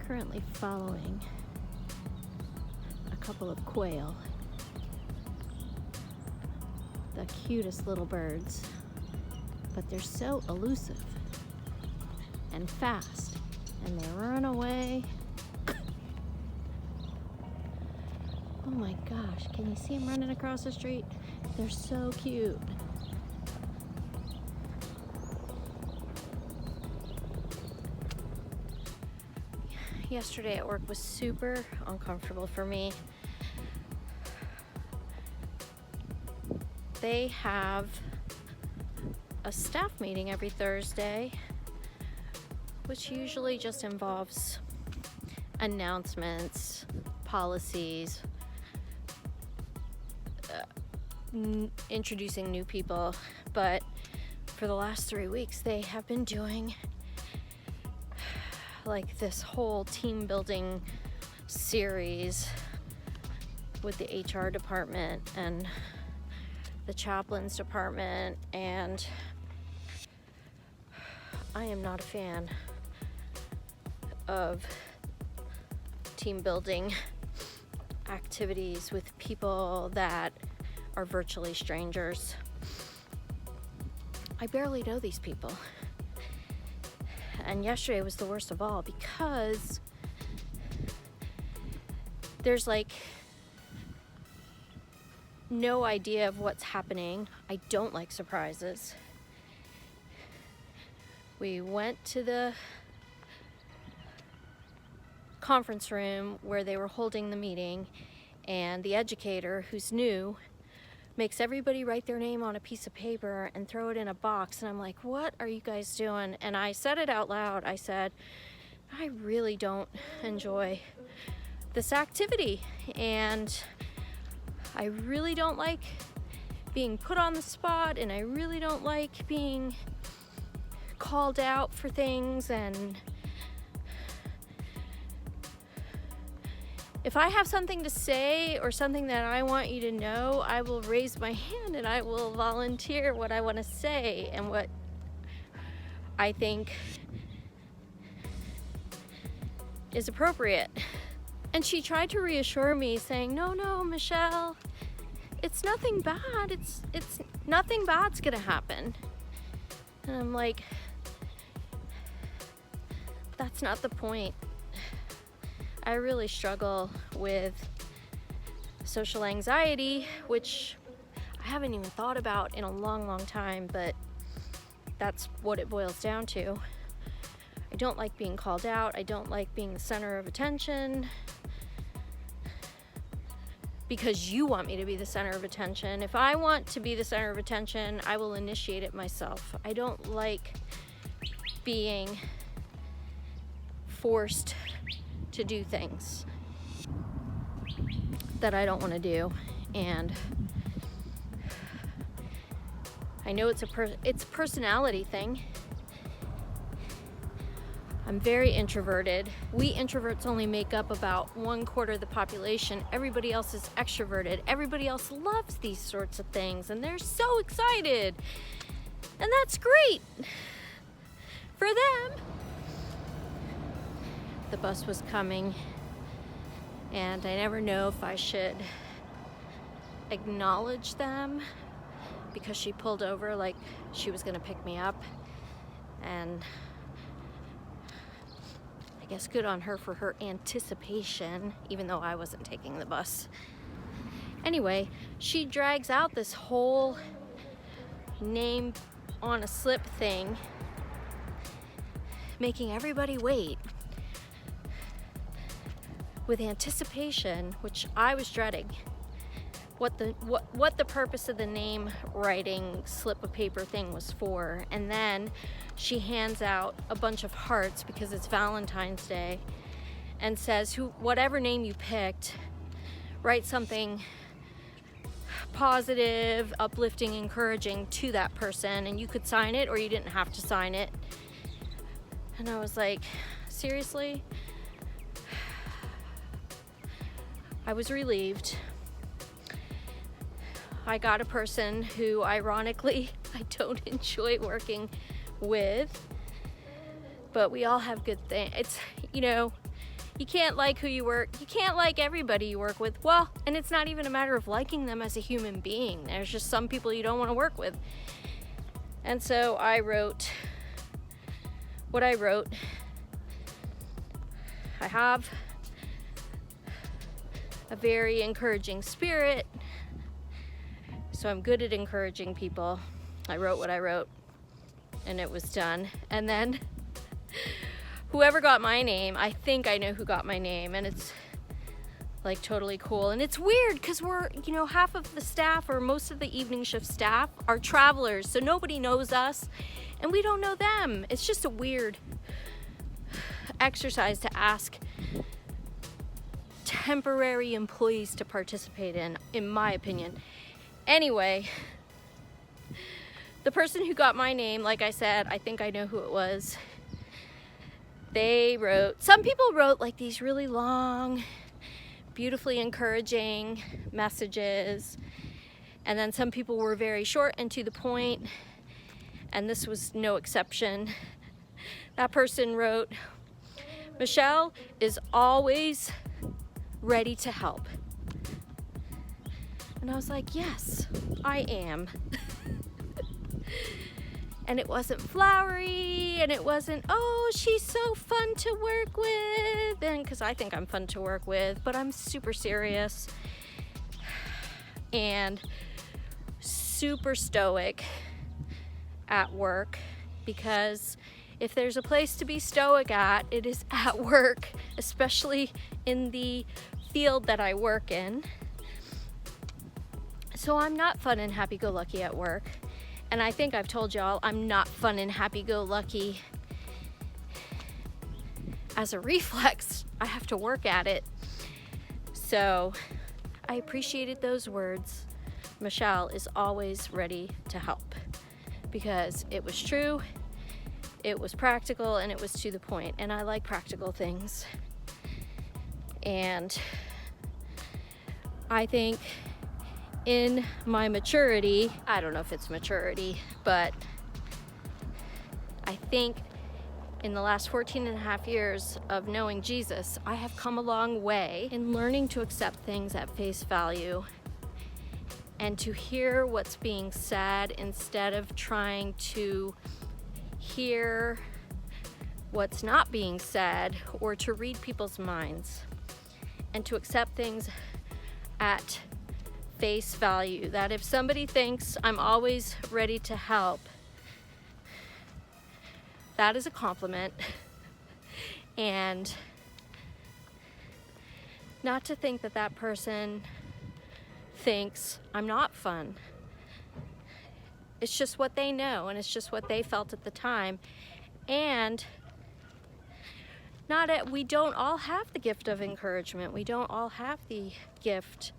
currently following a couple of quail, the cutest little birds, but they're so elusive and fast, and they run away. Oh my gosh, can you see them running across the street? They're so cute. Yesterday at work was super uncomfortable for me. They have a staff meeting every Thursday, which usually just involves announcements, policies, introducing new people. But for the last 3 weeks, they have been doing like this whole team building series with the HR department and the chaplains department, and I am not a fan of team building activities with people that are virtually strangers. I barely know these people. And yesterday was the worst of all because there's like no idea of what's happening. I don't like surprises. We went to the conference room where they were holding the meeting, and the educator, who's new, makes everybody write their name on a piece of paper and throw it in a box. And I'm like, what are you guys doing? And I said it out loud. I said, I really don't enjoy this activity, and I really don't like being put on the spot, and I really don't like being called out for things. And if I have something to say or something that I want you to know, I will raise my hand and I will volunteer what I want to say and what I think is appropriate. And she tried to reassure me, saying, no, Michelle, it's nothing bad. It's nothing bad's gonna happen. And I'm like, that's not the point. I really struggle with social anxiety, which I haven't even thought about in a long time, but that's what it boils down to. I don't like being called out. I don't like being the center of attention because you want me to be the center of attention. If I want to be the center of attention, I will initiate it myself. I don't like being forced to do things that I don't want to do. And I know it's a personality thing. I'm very introverted. We introverts only make up about 1/4 of the population. Everybody else is extroverted. Everybody else loves these sorts of things, and they're so excited. And that's great for them. The bus was coming, and I never know if I should acknowledge them because she pulled over like she was gonna pick me up, and I guess good on her for her anticipation, even though I wasn't taking the bus. Anyway, she drags out this whole name on a slip thing, making everybody wait with anticipation, which I was dreading. What the purpose of the name writing slip of paper thing was for. And then she hands out a bunch of hearts because it's Valentine's Day and says, whatever name you picked, write something positive, uplifting, encouraging to that person, and you could sign it or you didn't have to sign it. And I was like, seriously? I was relieved. I got a person who, ironically, I don't enjoy working with, but we all have good things. It's, You can't like who you work. You can't like everybody you work with. Well, and it's not even a matter of liking them as a human being. There's just some people you don't want to work with. And so I wrote what I wrote. I have a very encouraging spirit, so I'm good at encouraging people. I wrote what I wrote, and it was done. And then whoever got my name, I think I know who got my name, and it's like totally cool. And it's weird because we're, half of the staff or most of the evening shift staff are travelers, so nobody knows us and we don't know them. It's just a weird exercise to ask temporary employees to participate in my opinion. Anyway, the person who got my name, like I said, I think I know who it was. Some people wrote like these really long, beautifully encouraging messages, and then some people were very short and to the point, and this was no exception. That person wrote, "Michelle is always ready to help." And I was like, yes, I am. And it wasn't flowery, and it wasn't, oh, she's so fun to work with, and because I think I'm fun to work with, but I'm super serious and super stoic at work, because if there's a place to be stoic at, it is at work, especially in the field that I work in. So I'm not fun and happy-go-lucky at work. And I think I've told y'all I'm not fun and happy-go-lucky. As a reflex, I have to work at it. So I appreciated those words. Michelle is always ready to help, because it was true, it was practical, and it was to the point. And I like practical things. And I think in my maturity, I don't know if it's maturity, but I think in the last 14 and a half years of knowing Jesus, I have come a long way in learning to accept things at face value and to hear what's being said instead of trying to hear what's not being said or to read people's minds, and to accept things at face value. That if somebody thinks I'm always ready to help, that is a compliment. And not to think that that person thinks I'm not fun. It's just what they know, and it's just what they felt at the time. And we don't all have the gift of encouragement. We don't all have the gift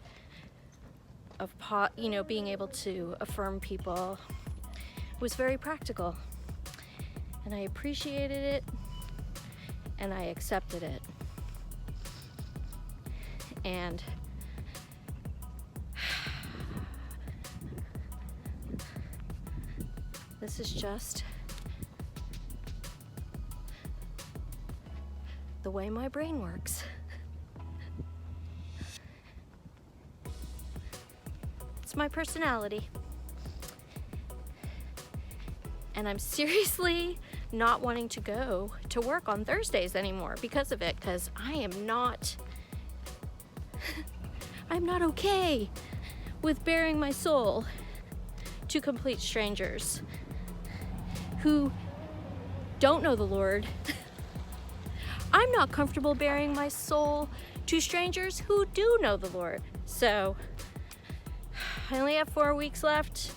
of being able to affirm people. It was very practical, and I appreciated it, and I accepted it. And this is just the way my brain works. It's my personality. And I'm seriously not wanting to go to work on Thursdays anymore because of it, because I'm not okay with bearing my soul to complete strangers who don't know the Lord. I'm not comfortable bearing my soul to strangers who do know the Lord. So I only have 4 weeks left.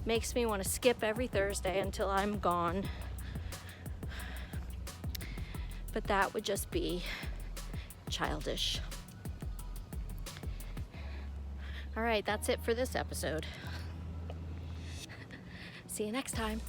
Makes me want to skip every Thursday until I'm gone. But that would just be childish. All right, that's it for this episode. See you next time.